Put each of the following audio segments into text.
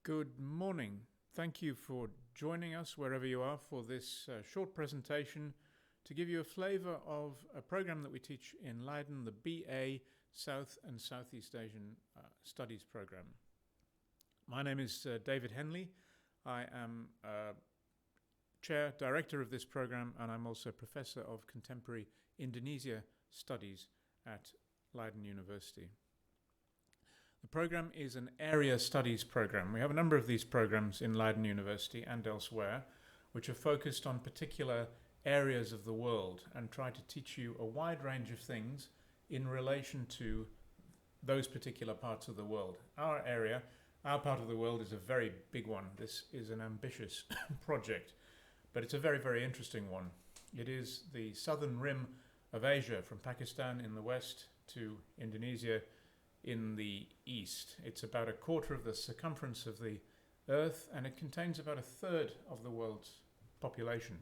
Good morning. Thank you for joining us wherever you are for this short presentation to give you a flavour of a program that we teach in Leiden, the BA South and Southeast Asian Studies program. My name is David Henley. I am Chair Director of this program, and I'm also Professor of Contemporary Indonesia Studies at Leiden University. The program is an area studies program. We have a number of these programs in Leiden University and elsewhere, which are focused on particular areas of the world and try to teach you a wide range of things in relation to those particular parts of the world. Our area, our part of the world, is a very big one. This is an ambitious project, but it's a very, very interesting one. It is the southern rim of Asia, from Pakistan in the west to Indonesia in the east. It's about a quarter of the circumference of the Earth, and it contains about a third of the world's population.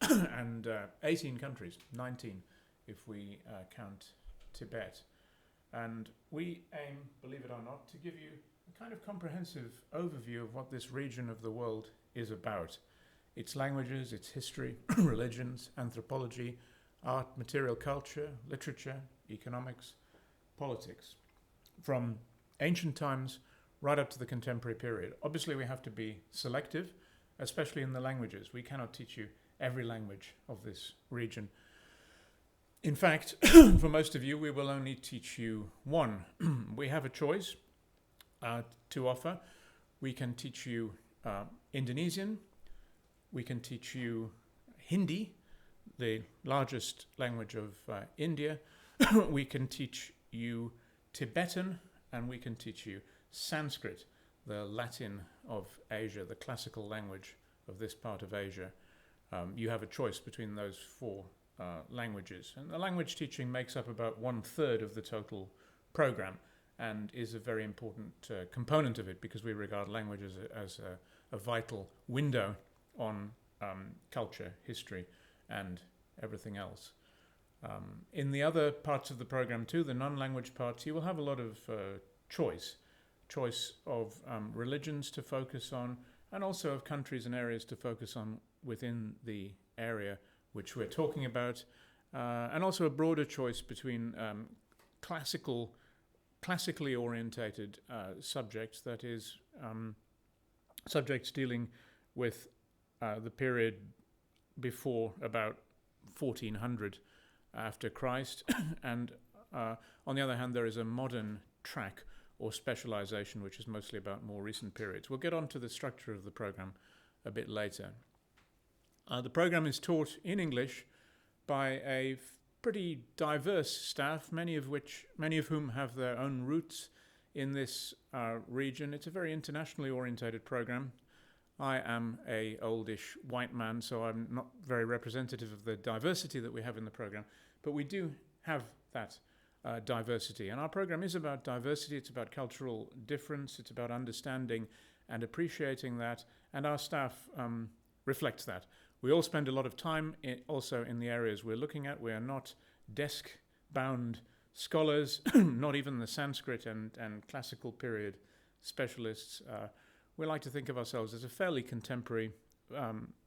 And 18 countries, 19 if we count Tibet. And we aim, believe it or not, to give you a kind of comprehensive overview of what this region of the world is about. Its languages, its history, religions, anthropology, art, material culture, literature, economics, politics, from ancient times right up to the contemporary period. Obviously, we have to be selective, especially in the languages. We cannot teach you every language of this region. In fact, for most of you, we will only teach you one. We have a choice to offer. We can teach you Indonesian. We can teach you Hindi, the largest language of India. We can teach you Tibetan, and we can teach you Sanskrit, the Latin of Asia, the classical language of this part of Asia. You have a choice between those four languages, and the language teaching makes up about 1/3 of the total program and is a very important component of it, because we regard language as a vital window on culture, history, and everything else. In the other parts of the program too, the non-language parts, you will have a lot of choice of religions to focus on, and also of countries and areas to focus on within the area which we're talking about, and also a broader choice between classically orientated subjects, that is, subjects dealing with the period before about 1400 after Christ, and on the other hand, there is a modern track or specialization which is mostly about more recent periods. We'll get on to the structure of the program a bit later. The program is taught in English by a pretty diverse staff, many of whom have their own roots in this region. It's a very internationally orientated program. I am a oldish white man, so I'm not very representative of the diversity that we have in the program, but we do have that diversity. And our program is about diversity, it's about cultural difference, it's about understanding and appreciating that, and our staff reflects that. We all spend a lot of time also in the areas we're looking at. We are not desk-bound scholars, not even the Sanskrit and classical period specialists. We like to think of ourselves as a fairly contemporary,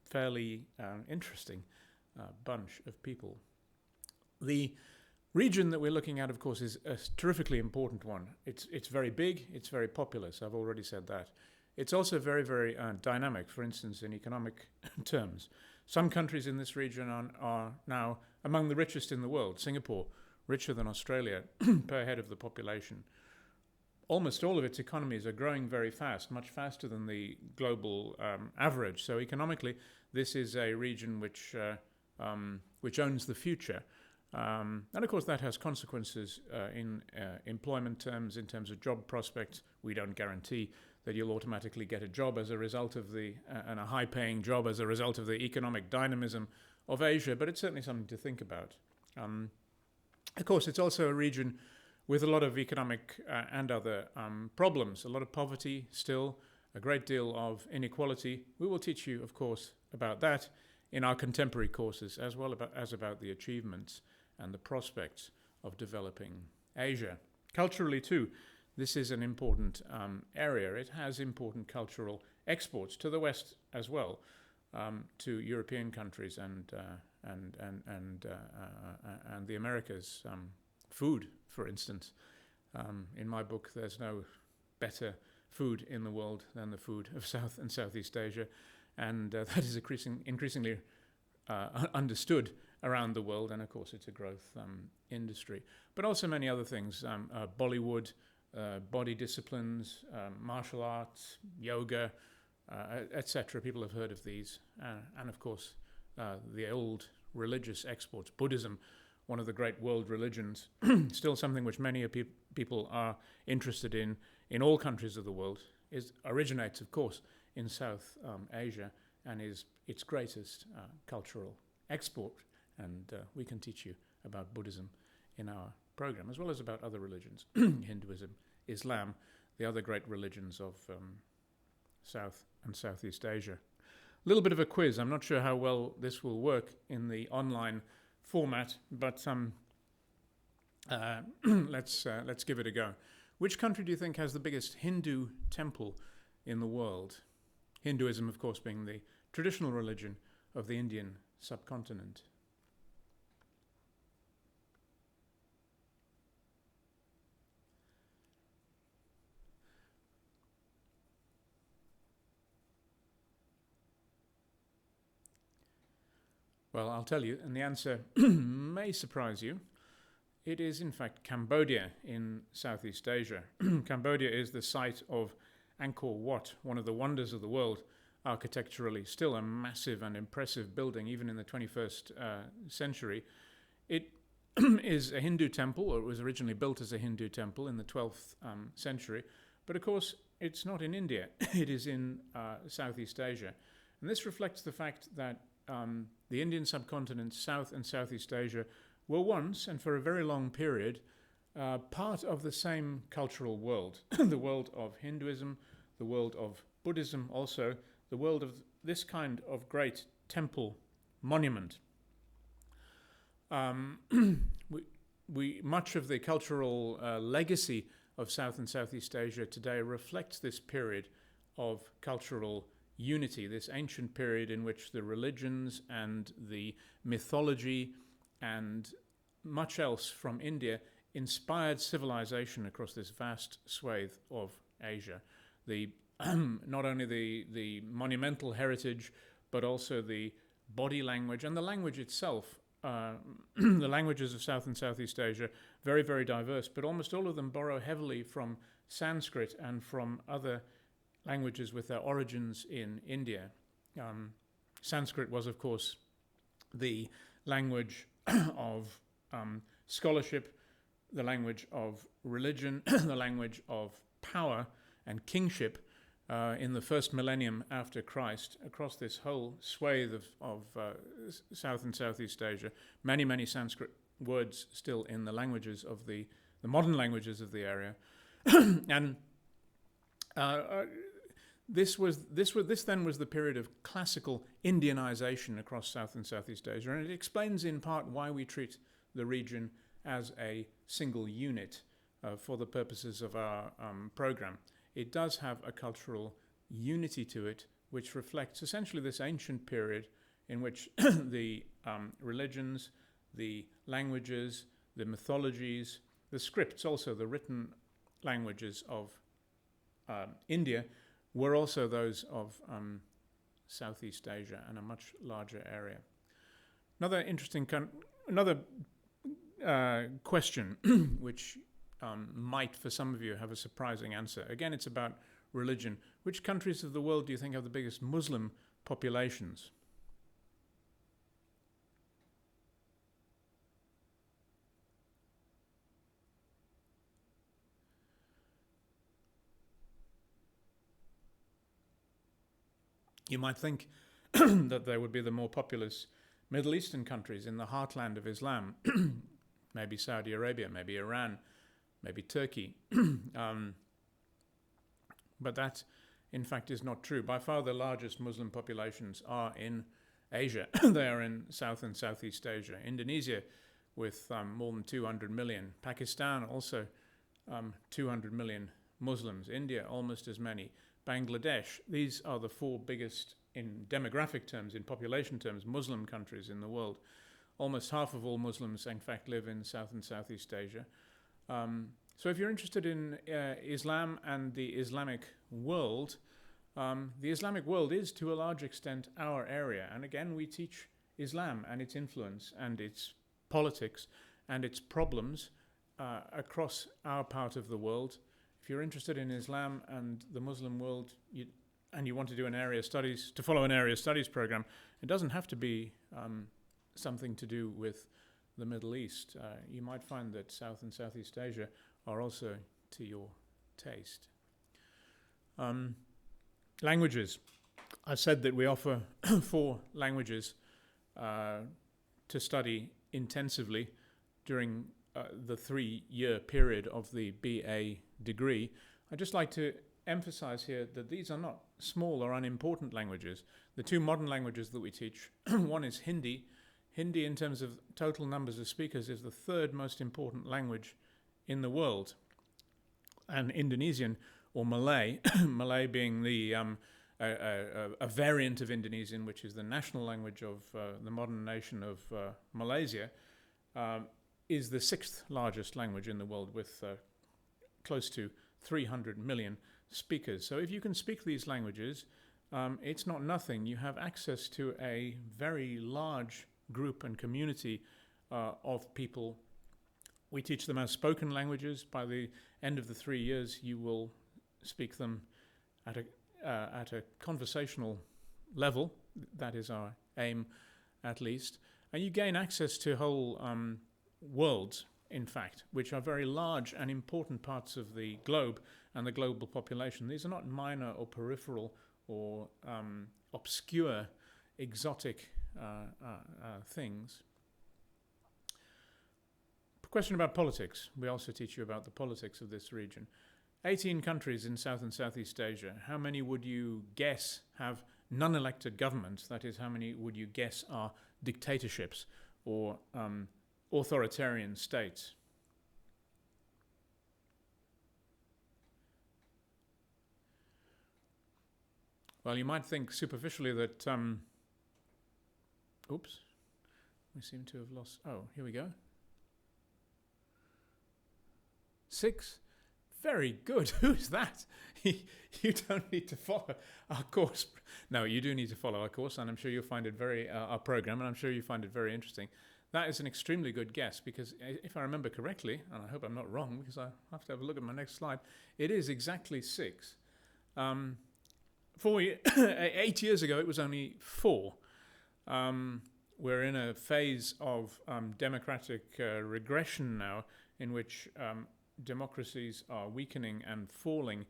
fairly interesting bunch of people. The region that we're looking at, of course, is a terrifically important one. It's very big, it's very populous, I've already said that. It's also very, very dynamic, for instance, in economic terms. Some countries in this region are now among the richest in the world. Singapore, richer than Australia per head of the population. Almost all of its economies are growing very fast, much faster than the global average. So economically, this is a region which owns the future. And of course, that has consequences in employment terms, in terms of job prospects. We don't guarantee that you'll automatically get a job as a result of and a high-paying job as a result of the economic dynamism of Asia, but it's certainly something to think about. Of course, it's also a region with a lot of economic and other problems, a lot of poverty still, a great deal of inequality. We will teach you, of course, about that in our contemporary courses, as well as about the achievements and the prospects of developing Asia. Culturally, too, this is an important area. It has important cultural exports to the West as well, to European countries and the Americas. Food, for instance. In my book, there's no better food in the world than the food of South and Southeast Asia, and that is increasingly understood around the world, and of course it's a growth industry. But also many other things, Bollywood, body disciplines, martial arts, yoga, etc. People have heard of these, and of course the old religious exports, Buddhism, one of the great world religions, still something which many people are interested in all countries of the world, originates, of course, in South Asia, and is its greatest cultural export. And we can teach you about Buddhism in our program, as well as about other religions, Hinduism, Islam, the other great religions of South and Southeast Asia. A little bit of a quiz. I'm not sure how well this will work in the online format, but let's give it a go. Which country do you think has the biggest Hindu temple in the world? Hinduism, of course, being the traditional religion of the Indian subcontinent. Well, I'll tell you, and the answer may surprise you. It is, in fact, Cambodia in Southeast Asia. Cambodia is the site of Angkor Wat, one of the wonders of the world architecturally, still a massive and impressive building, even in the 21st century. It is a Hindu temple, or it was originally built as a Hindu temple in the 12th century. But of course, it's not in India. It is in Southeast Asia. And this reflects the fact that the Indian subcontinent, South and Southeast Asia, were once, and for a very long period, part of the same cultural world. The world of Hinduism, the world of Buddhism also, the world of this kind of great temple monument. Much of the cultural legacy of South and Southeast Asia today reflects this period of cultural unity, this ancient period in which the religions and the mythology and much else from India inspired civilization across this vast swathe of Asia. Not only the monumental heritage, but also the body language and the language itself. The languages of South and Southeast Asia, very, very diverse, but almost all of them borrow heavily from Sanskrit and from other languages with their origins in India. Sanskrit was, of course, the language of scholarship, the language of religion, the language of power and kingship in the first millennium after Christ, across this whole swathe of South and Southeast Asia. Many, many Sanskrit words still in the languages of the modern languages of the area. And this then was the period of classical Indianization across South and Southeast Asia, and it explains in part why we treat the region as a single unit for the purposes of our program. It does have a cultural unity to it, which reflects essentially this ancient period in which the religions, the languages, the mythologies, the scripts, also the written languages of India, were also those of Southeast Asia and a much larger area. Another interesting question, which might, for some of you, have a surprising answer. Again, it's about religion. Which countries of the world do you think have the biggest Muslim populations? You might think that they would be the more populous Middle Eastern countries in the heartland of Islam, maybe Saudi Arabia, maybe Iran, maybe Turkey. But that, in fact, is not true. By far the largest Muslim populations are in Asia. They are in South and Southeast Asia. Indonesia with more than 200 million. Pakistan also 200 million Muslims. India, almost as many. Bangladesh, these are the four biggest in demographic terms, in population terms, Muslim countries in the world. Almost half of all Muslims, in fact, live in South and Southeast Asia. So if you're interested in Islam and the Islamic world, the Islamic world is to a large extent our area. And again, we teach Islam and its influence and its politics and its problems across our part of the world. If you're interested in Islam and the Muslim world, and you want to do an area studies, to follow an area studies program, it doesn't have to be something to do with the Middle East. You might find that South and Southeast Asia are also to your taste. Languages. I said that we offer 4 languages to study intensively during the 3-year period of the BA degree. I'd just like to emphasize here that these are not small or unimportant languages. The 2 modern languages that we teach, one is Hindi. Hindi, in terms of total numbers of speakers, is the 3rd most important language in the world. And Indonesian, or Malay, Malay being the a variant of Indonesian, which is the national language of the modern nation of Malaysia, is the 6th largest language in the world, with close to 300 million speakers. So if you can speak these languages, it's not nothing. You have access to a very large group and community of people. We teach them as spoken languages. By the end of the 3 years, you will speak them at a conversational level. That is our aim, at least. And you gain access to whole worlds, in fact, which are very large and important parts of the globe and the global population. These are not minor or peripheral or obscure, exotic things. Question about politics. We also teach you about the politics of this region. 18 countries in South and Southeast Asia. How many would you guess have non-elected governments? That is, how many would you guess are dictatorships or authoritarian states? Well, you might think superficially that... oops. We seem to have lost... Oh, here we go. 6? Very good. Who's that? You don't need to follow our course. No, you do need to follow our course, and I'm sure you'll find it our program, and I'm sure you find it very interesting. That is an extremely good guess, because if I remember correctly, and I hope I'm not wrong, because I have to have a look at my next slide, it is exactly 6. 8 years ago, it was only 4. We're in a phase of democratic regression now, in which democracies are weakening and falling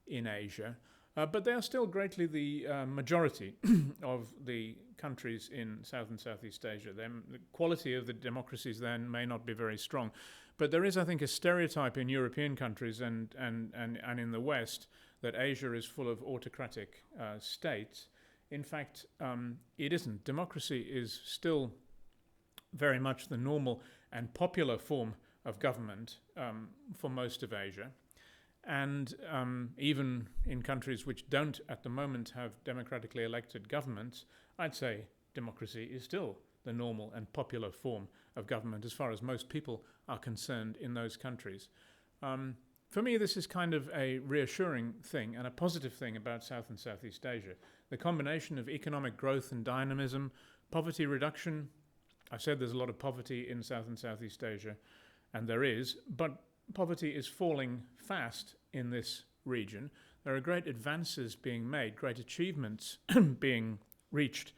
in Asia, but they are still greatly the majority of the countries in South and Southeast Asia. The quality of the democracies then may not be very strong, but there is, I think, a stereotype in European countries and in the West that Asia is full of autocratic states. In fact, it isn't. Democracy is still very much the normal and popular form of government for most of Asia. And even in countries which don't at the moment have democratically elected governments, I'd say democracy is still the normal and popular form of government as far as most people are concerned in those countries. For me, this is kind of a reassuring thing and a positive thing about South and Southeast Asia. The combination of economic growth and dynamism, poverty reduction. I've said there's a lot of poverty in South and Southeast Asia, and there is, but poverty is falling fast in this region. There are great advances being made, great achievements being reached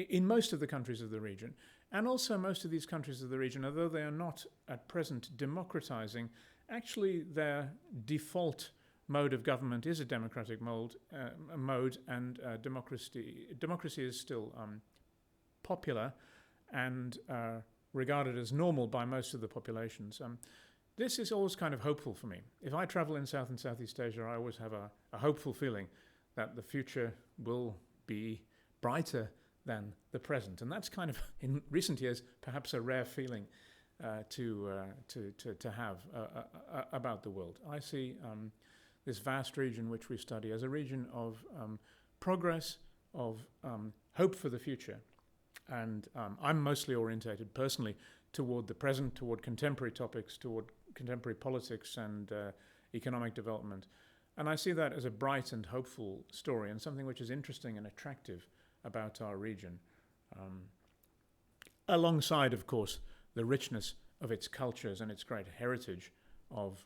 in most of the countries of the region. And also most of these countries of the region, although they are not at present democratizing, actually their default mode of government is a democratic mode, and democracy is still popular and regarded as normal by most of the populations. This is always kind of hopeful for me. If I travel in South and Southeast Asia, I always have a hopeful feeling that the future will be brighter than the present. And that's kind of, in recent years, perhaps a rare feeling to have about the world. I see this vast region which we study as a region of progress, of hope for the future. And I'm mostly orientated personally toward the present, toward contemporary topics, toward contemporary politics and economic development. And I see that as a bright and hopeful story, and something which is interesting and attractive about our region. Alongside, of course, the richness of its cultures and its great heritage of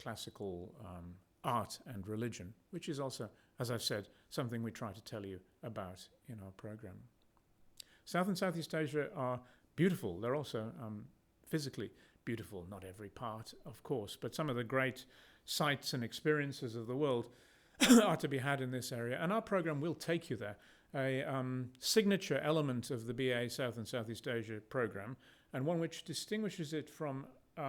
classical art and religion, which is also, as I've said, something we try to tell you about in our program. South and Southeast Asia are beautiful. They're also physically beautiful. Not every part, of course, but some of the great sights and experiences of the world are to be had in this area. And our program will take you there. A signature element of the BA South and Southeast Asia program, and one which distinguishes it from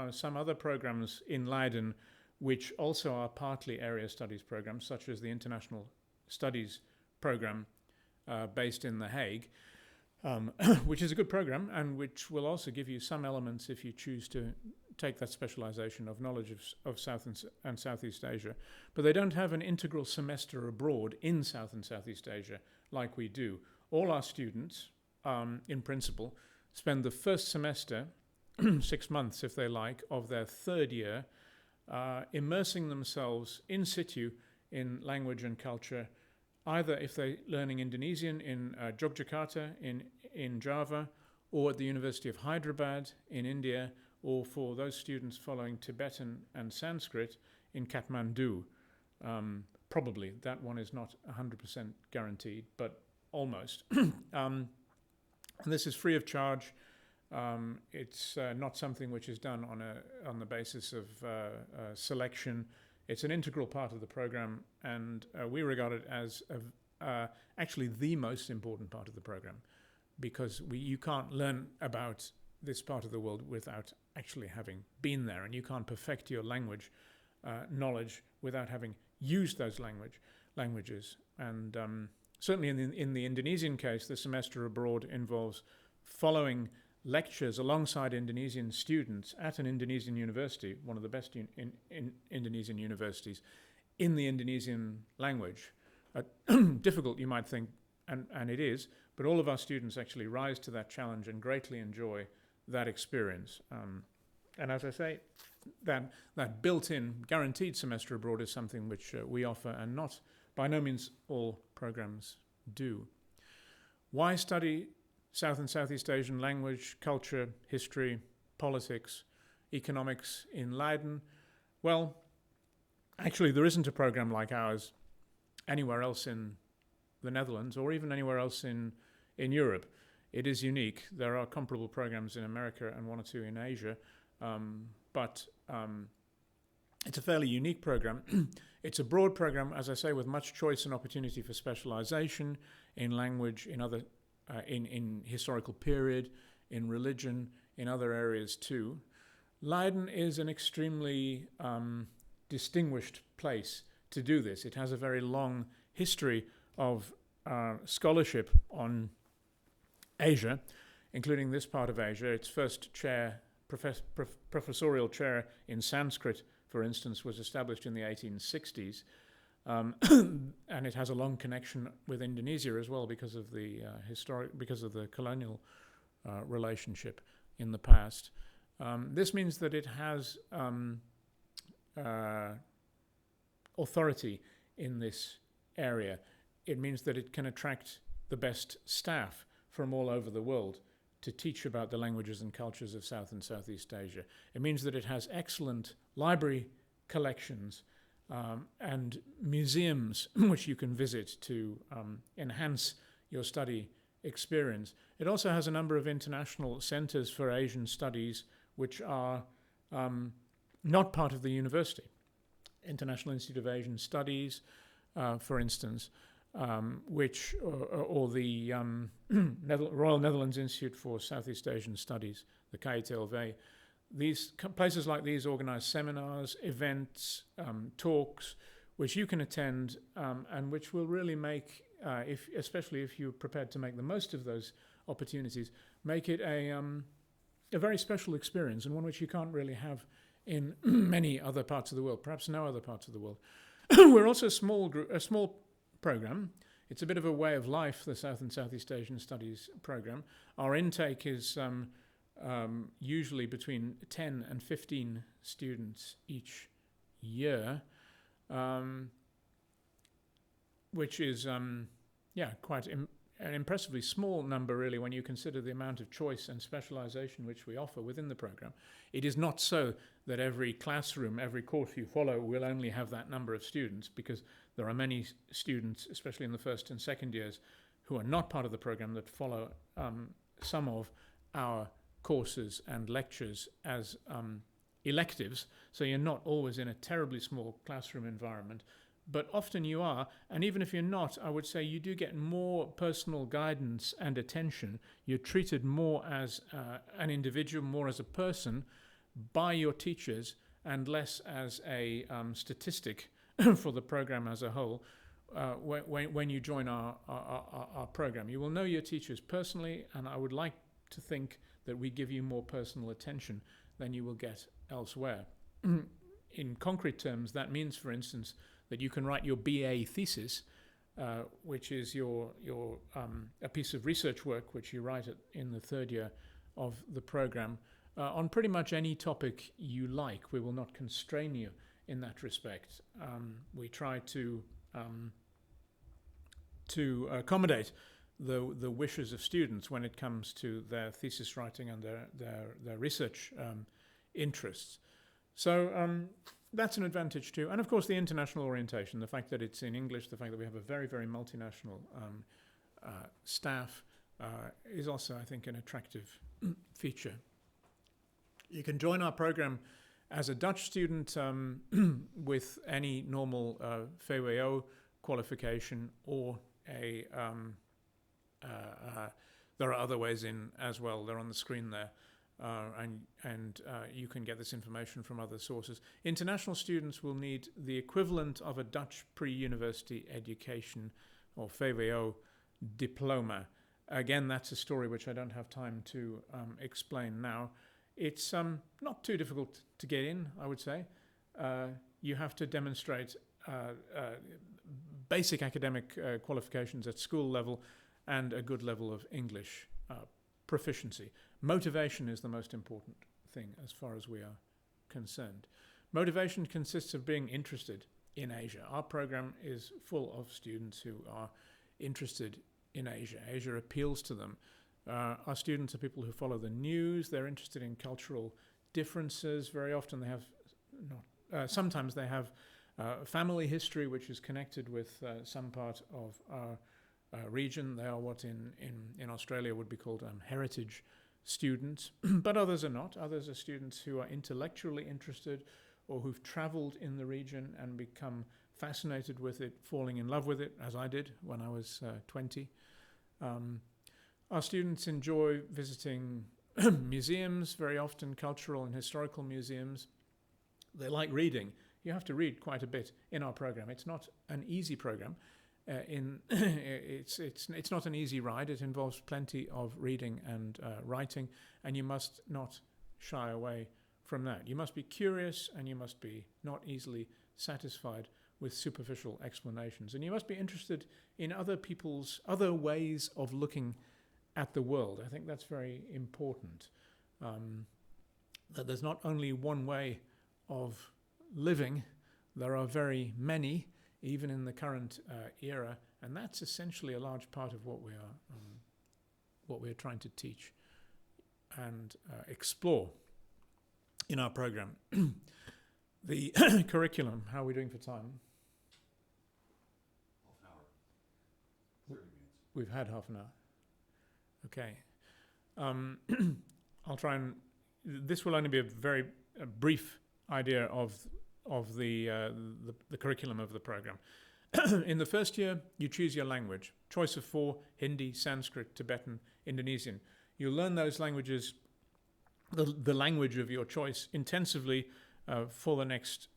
some other programs in Leiden, which also are partly area studies programs, such as the International Studies program based in The Hague, which is a good program and which will also give you some elements if you choose to take that specialization of knowledge of South and Southeast Asia. But they don't have an integral semester abroad in South and Southeast Asia like we do. All our students, in principle, spend the first semester, 6 months if they like, of their third year, immersing themselves in situ in language and culture, either if they're learning Indonesian in Yogyakarta in Java, or at the University of Hyderabad in India, or for those students following Tibetan and Sanskrit in Kathmandu. Probably, that one is not 100% guaranteed, but almost. And this is free of charge. It's not something which is done on the basis of selection. It's an integral part of the program, and we regard it as actually the most important part of the program, because you can't learn about this part of the world without actually having been there, and you can't perfect your language knowledge without having used those languages. And certainly in the Indonesian case, the semester abroad involves following lectures alongside Indonesian students at an Indonesian university, one of the best in Indonesian universities, in the Indonesian language. Difficult, you might think, and it is, but all of our students actually rise to that challenge and greatly enjoy that experience. And as I say, that built-in guaranteed semester abroad is something which we offer, and not by no means all programs do. Why study South and Southeast Asian language, culture, history, politics, economics in Leiden? Well, actually there isn't a program like ours anywhere else in the Netherlands, or even anywhere else in Europe. It is unique. There are comparable programs in America and one or two in Asia, but it's a fairly unique program. It's a broad program, as I say, with much choice and opportunity for specialization in language, in other, in historical period, in religion, in other areas too. Leiden is an extremely distinguished place to do this. It has a very long history of scholarship on Asia, including this part of Asia. Its first chair, professorial chair in Sanskrit, for instance, was established in the 1860s, and it has a long connection with Indonesia as well because of the colonial relationship in the past. This means that it has authority in this area. It means that it can attract the best staff from all over the world to teach about the languages and cultures of South and Southeast Asia. It means that it has excellent library collections and museums which you can visit to enhance your study experience. It also has a number of international centers for Asian studies which are not part of the university. International Institute of Asian Studies, for instance, or the Royal Netherlands Institute for Southeast Asian Studies, the KITLV. These places like these organize seminars, events, talks, which you can attend, and which will really make, especially if you're prepared to make the most of those opportunities, make it a very special experience, and one which you can't really have in many other parts of the world, perhaps no other parts of the world. We're also a small program. It's a bit of a way of life, the South and Southeast Asian Studies program. Our intake is usually between 10 and 15 students each year, which is quite an impressively small number, really, when you consider the amount of choice and specialization which we offer within the program. It is not so that every classroom, every course you follow will only have that number of students, because there are many students, especially in the first and second years, who are not part of the program that follow some of our courses and lectures as electives. So you're not always in a terribly small classroom environment, but often you are. And even if you're not, I would say you do get more personal guidance and attention. You're treated more as an individual, more as a person by your teachers, and less as a statistic for the program as a whole. When you join our program, you will know your teachers personally, and I would like to think that we give you more personal attention than you will get elsewhere. In concrete terms, that means, for instance, that you can write your BA thesis, which is a piece of research work which you write in the third year of the program, on pretty much any topic you like. We will not constrain you in that respect. We try to accommodate the wishes of students when it comes to their thesis writing and their research interests. So that's an advantage too. And of course the international orientation, the fact that it's in English, the fact that we have a very, very multinational staff is also, I think, an attractive feature. You can join our program as a Dutch student with any normal VWO qualification, or there are other ways in as well. They're on the screen there. And you can get this information from other sources. International students will need the equivalent of a Dutch pre-university education, or VWO diploma. Again, that's a story which I don't have time to explain now. It's not too difficult to get in, I would say. You have to demonstrate basic academic qualifications at school level and a good level of English proficiency. Motivation is the most important thing as far as we are concerned. Motivation consists of being interested in Asia. Our program is full of students who are interested in Asia. Asia appeals to them. Our students are people who follow the news. They're interested in cultural differences. Very often they have, sometimes they have family history which is connected with some part of our region. They are what in Australia would be called heritage students, but others are not. Others are students who are intellectually interested, or who've travelled in the region and become fascinated with it, falling in love with it, as I did when I was 20. Our students enjoy visiting museums, very often cultural and historical museums. They like reading. You have to read quite a bit in our program. It's not an easy program. It's not an easy ride. It involves plenty of reading and writing, and you must not shy away from that. You must be curious, and you must be not easily satisfied with superficial explanations, and you must be interested in other people's other ways of looking at the world. I think that's very important, that there's not only one way of living. There are very many, even in the current era, and that's essentially a large part of what we're trying to teach and explore in our program. The curriculum, how are we doing for time? Half an hour. 30 minutes. We've had half an hour. Okay. I'll try and... This will only be a very brief idea of the curriculum of the program. In the first year, you choose your language. Choice of 4: Hindi, Sanskrit, Tibetan, Indonesian. You'll learn those languages, the language of your choice, intensively for the next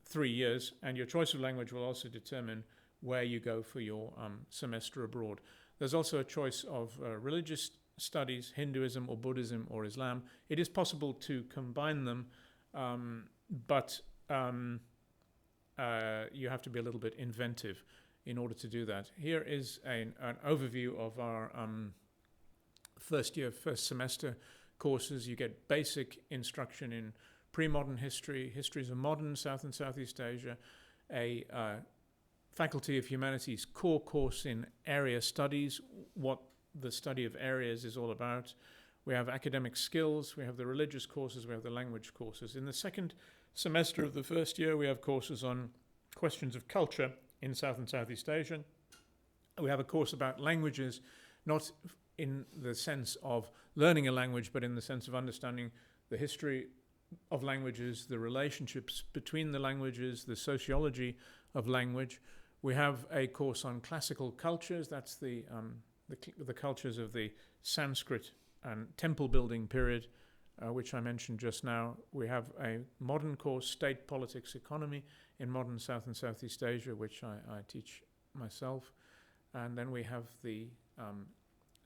3 years, and your choice of language will also determine where you go for your semester abroad. There's also a choice of religious studies, Hinduism or Buddhism or Islam. It is possible to combine them, but you have to be a little bit inventive in order to do that. Here is an overview of our first semester courses. You get basic instruction in pre-modern history, histories of modern South and Southeast Asia, a Faculty of Humanities core course in area studies, what the study of areas is all about. We have academic skills, we have the religious courses, we have the language courses. In the second semester of the first year, we have courses on questions of culture in South and Southeast Asia. We have a course about languages, not in the sense of learning a language, but in the sense of understanding the history of languages, the relationships between the languages, the sociology of language. We have a course on classical cultures. That's the cultures of the Sanskrit and temple building period, which I mentioned just now. We have a modern course, State Politics Economy in modern South and Southeast Asia, which I teach myself. And then we have the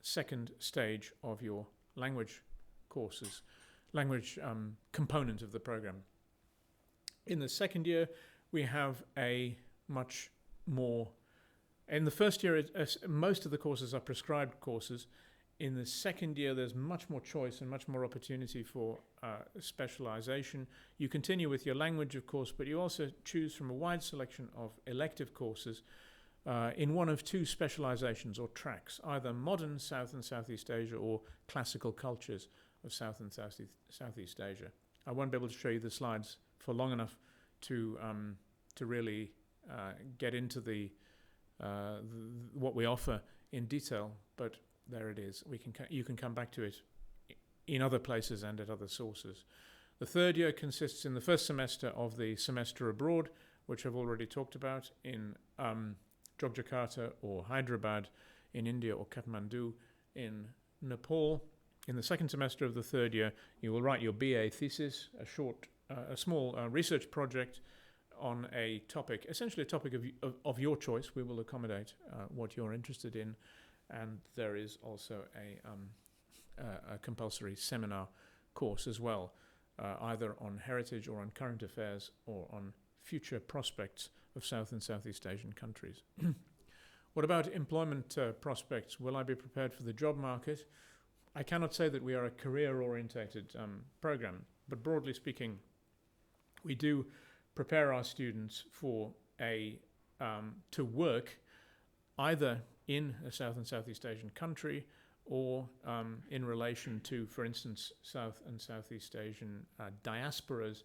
second stage of your language courses, language component of the program. In the second year, we have a much more. In the first year, most of the courses are prescribed courses. In the second year, there's much more choice and much more opportunity for specialization. You continue with your language, of course, but you also choose from a wide selection of elective courses in one of two specializations or tracks, either modern South and Southeast Asia or classical cultures of South and Southeast Asia. I won't be able to show you the slides for long enough to really get into what we offer in detail, but there it is. You can come back to it in other places and at other sources. The third year consists in the first semester of the semester abroad, which I've already talked about, in Yogyakarta or Hyderabad in India or Kathmandu in Nepal. In the second semester of the third year, you will write your BA thesis, a small research project on a topic, essentially a topic of your choice. We will accommodate what you're interested in, and there is also a compulsory seminar course as well, either on heritage or on current affairs or on future prospects of South and Southeast Asian countries. What about employment prospects? Will I be prepared for the job market? I cannot say that we are a career-orientated program, but broadly speaking, we do prepare our students for to work either in a South and Southeast Asian country or in relation to, for instance, South and Southeast Asian diasporas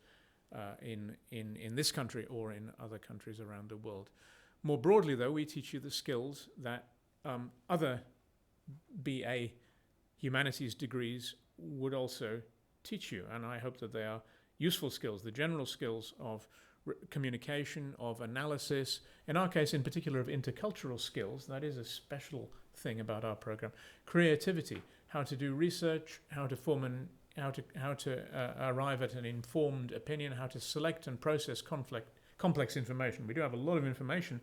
in this country or in other countries around the world. More broadly, though, we teach you the skills that other BA Humanities degrees would also teach you, and I hope that they are useful skills, the general skills of communication, of analysis, in our case in particular of intercultural skills. That is a special thing about our program. Creativity, how to do research, how to arrive at an informed opinion, how to select and process complex information. We do have a lot of information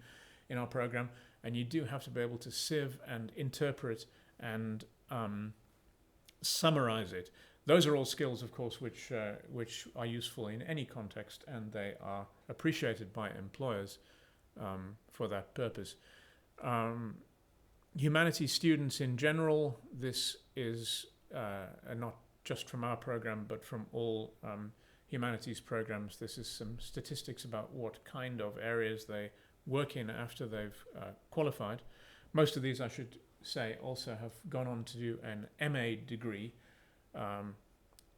in our program, and you do have to be able to sieve and interpret and summarize it. Those are all skills, of course, which are useful in any context, and they are appreciated by employers for that purpose. Humanities students in general, this is not just from our program, but from all humanities programs. This is some statistics about what kind of areas they work in after they've qualified. Most of these, I should say, also have gone on to do an MA degree.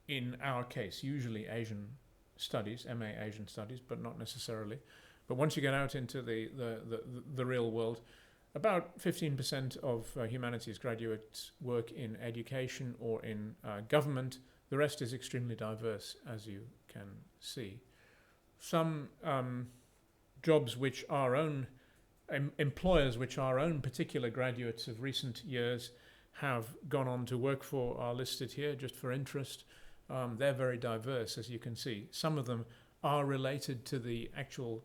In our case, usually Asian studies, MA Asian studies, but not necessarily. But once you get out into the real world, about 15% of humanities graduates work in education or in government. The rest is extremely diverse, as you can see. Some jobs which our own employers, which our own particular graduates of recent years have gone on to work for, are listed here just for interest. They're very diverse, as you can see. Some of them are related to the actual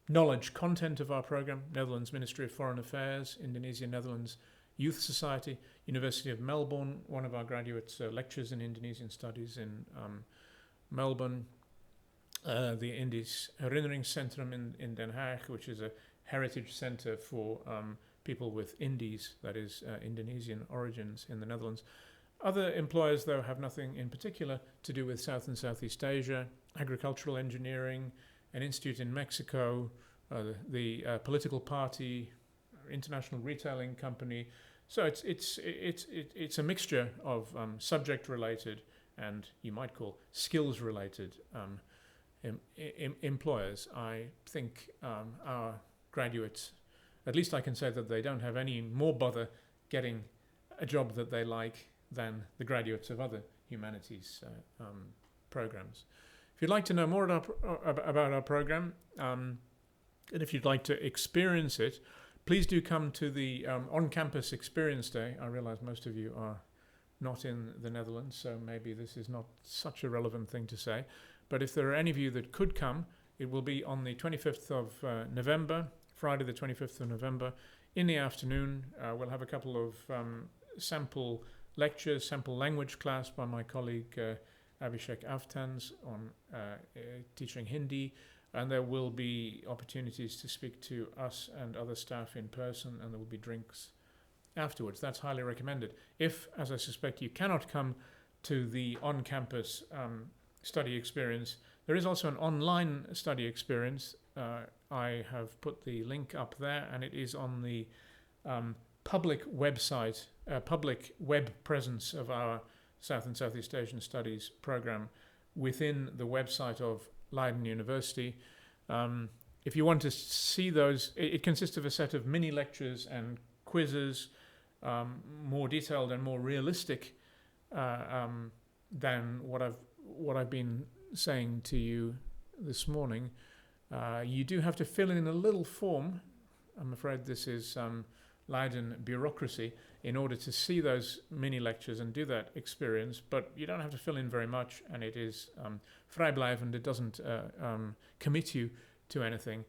knowledge content of our program. Netherlands Ministry of Foreign Affairs, Indonesia, Netherlands, Youth Society. University of Melbourne, one of our graduates lectures in Indonesian studies in Melbourne. The Indisch Herinneringscentrum in Den Haag, which is a heritage centre for people with Indies, that is Indonesian origins in the Netherlands. Other employers, though, have nothing in particular to do with South and Southeast Asia. Agricultural engineering, an institute in Mexico, the political party, international retailing company. So it's a mixture of subject-related and you might call skills-related employers. I think our graduates, at least I can say that they don't have any more bother getting a job that they like than the graduates of other humanities programs. If you'd like to know more about our program, and if you'd like to experience it, please do come to the on-campus experience day. I realize most of you are not in the Netherlands, so maybe this is not such a relevant thing to say. But if there are any of you that could come, it will be on the 25th of November, Friday the 25th of November, in the afternoon. We'll have a couple of sample lectures, sample language class by my colleague Abhishek Avtans on teaching Hindi, and there will be opportunities to speak to us and other staff in person, and there will be drinks afterwards. That's highly recommended. If, as I suspect, you cannot come to the on-campus study experience, there is also an online study experience. I have put the link up there, and it is on the public website, public web presence of our South and Southeast Asian Studies program within the website of Leiden University. If you want to see those, it consists of a set of mini lectures and quizzes, more detailed and more realistic than what I've been saying to you this morning. You do have to fill in a little form. I'm afraid this is Leiden bureaucracy in order to see those mini lectures and do that experience, but you don't have to fill in very much, and it is vrijblijvend. It doesn't commit you to anything.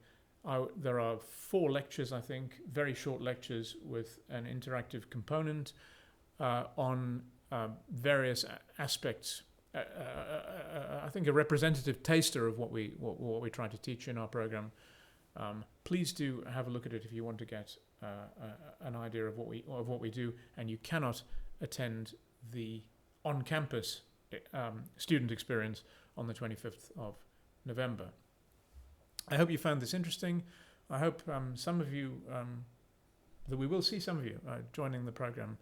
There are 4 lectures, I think, very short lectures with an interactive component on various aspects. I think a representative taster of what we try to teach in our program. Please do have a look at it if you want to get an idea of what we do, and you cannot attend the on-campus student experience on the 25th of November. I hope you found this interesting. I hope some of you, that we will see some of you joining the program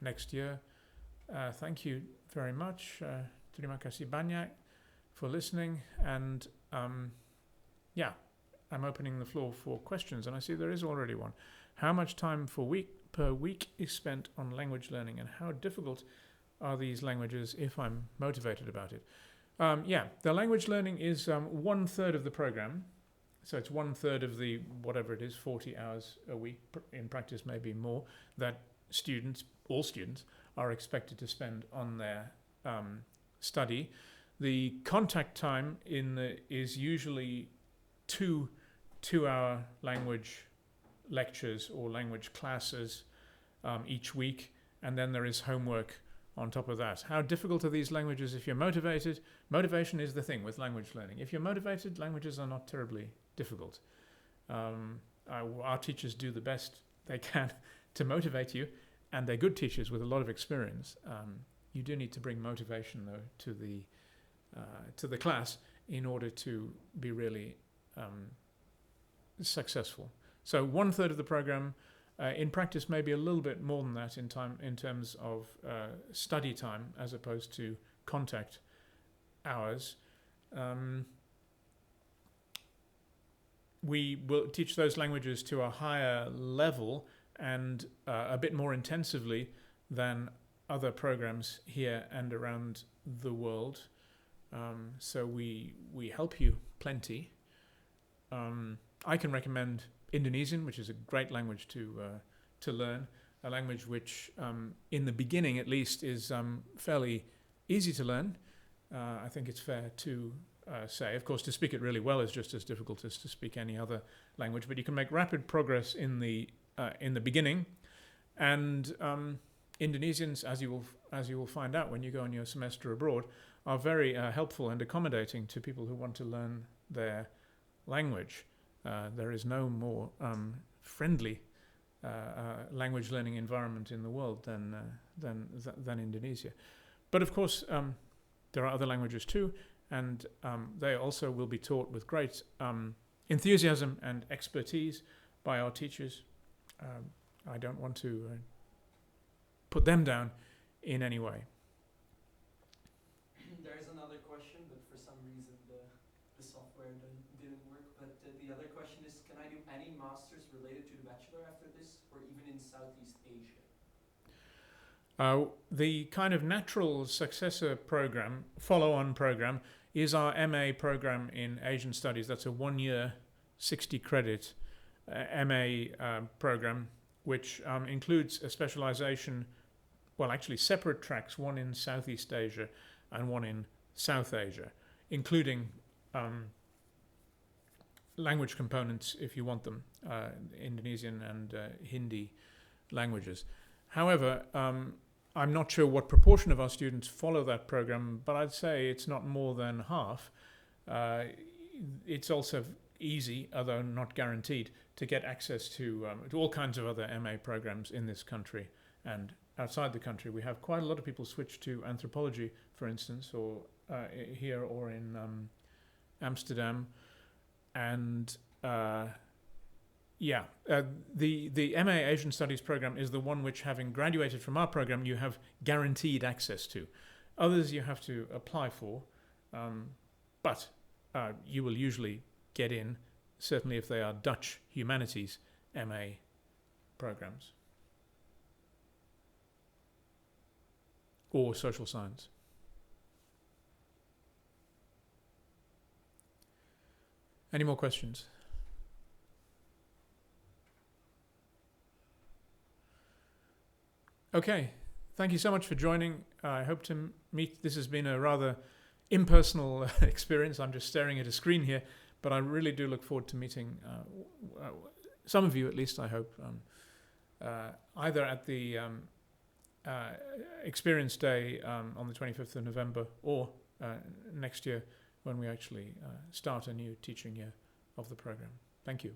next year. Thank you very much. Terima kasih banyak for listening. And yeah, I'm opening the floor for questions, and I see there is already one. How much time per week is spent on language learning, and how difficult are these languages if I'm motivated about it? Yeah, the language learning is 1/3 of the program. So it's 1/3 of the, whatever it is, 40 hours a week, in practice maybe more, that all students, are expected to spend on their study. The contact time is usually 2 2-hour language lectures or language classes each week, and then there is homework on top of that. How difficult are these languages if you're motivated? Motivation is the thing with language learning. If you're motivated, languages are not terribly difficult. Our teachers do the best they can to motivate you, and they're good teachers with a lot of experience. You do need to bring motivation, though, to the class in order to be really successful. So 1/3 of the program, in practice maybe a little bit more than that in terms of study time as opposed to contact hours. We will teach those languages to a higher level and a bit more intensively than other programs here and around the world. So we help you plenty. I can recommend Indonesian, which is a great language to learn, a language which in the beginning at least is fairly easy to learn. I think it's fair to say. Of course, to speak it really well is just as difficult as to speak any other language, but you can make rapid progress in the beginning. And Indonesians, as you will find out when you go on your semester abroad, are very helpful and accommodating to people who want to learn their language. There is no more friendly language learning environment in the world than Indonesia. But of course, there are other languages too, and they also will be taught with great enthusiasm and expertise by our teachers. I don't want to put them down in any way. There's another question, but for some reason the software didn't work. But the other question is, can I do any masters related to the bachelor after this, or even in Southeast Asia? The kind of natural successor program, follow-on program, is our MA program in Asian Studies. That's a 1-year, 60-credit MA program, which includes a specialization, well, actually separate tracks, one in Southeast Asia and one in South Asia, including language components if you want them, Indonesian and Hindi languages. However, I'm not sure what proportion of our students follow that program, but I'd say it's not more than half. It's also easy, although not guaranteed, to get access to all kinds of other MA programs in this country and outside the country. We have quite a lot of people switch to anthropology, for instance, or here or in Amsterdam, and the MA Asian Studies program is the one which, having graduated from our program, you have guaranteed access to. Others you have to apply for, but you will usually get in, certainly if they are Dutch Humanities MA programs or social science. Any more questions? Okay, thank you so much for joining. I hope to meet. This has been a rather impersonal experience. I'm just staring at a screen here, but I really do look forward to meeting some of you, at least I hope, either at the Experience Day on the 25th of November or next year when we actually start a new teaching year of the program. Thank you.